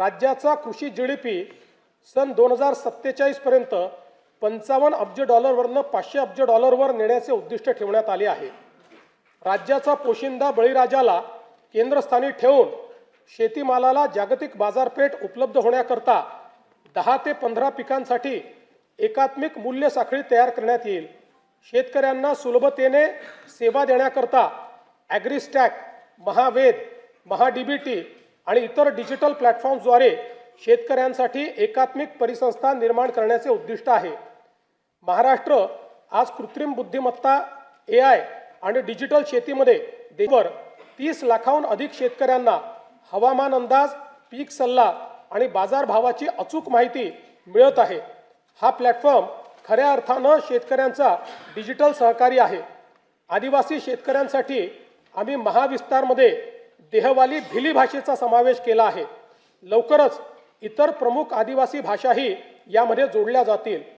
राज्याचा कृषी जीडीपी सन 2047 पर्यंत 55 अब्ज डॉलरवरनं 500 अब्ज डॉलरवर नेण्याचे उद्दिष्ट ठेवण्यात आले आहे। राज्याचा पोशिंदा बळीराजाला केंद्रस्थानी ठेवून शेतीमालाला जागतिक बाजारपेठ उपलब्ध होण्याकरता 10 ते 15 पिकांसाठी एकात्मिक मूल्य साखळी तयार करण्यात येईल। शेतकऱ्यांना सुलभतेने सेवा देण्याकरता ॲग्रीस्टॅक, महावेद, महाडीबीटी आणि इतर डिजिटल प्लॅटफॉर्म्सद्वारे शेतकऱ्यांसाठी एकात्मिक परिसंस्था निर्माण करण्याचे उद्दिष्ट आहे। महाराष्ट्र आज कृत्रिम बुद्धिमत्ता, AI आणि डिजिटल शेतीमध्ये देशभर 30 लाखाहून अधिक शेतकऱ्यांना हवामान अंदाज, पीक सल्ला आणि बाजारभावाची अचूक माहिती मिळत आहे। हा प्लॅटफॉर्म खऱ्या अर्थानं शेतकऱ्यांचा डिजिटल सहकारी आहे। आदिवासी शेतकऱ्यांसाठी आम्ही महाविस्तारमध्ये देहवाली भिली भाषेचा समावेश केला आहे। लवकरच इतर प्रमुख आदिवासी भाषाही यामध्ये जोडल्या जातील।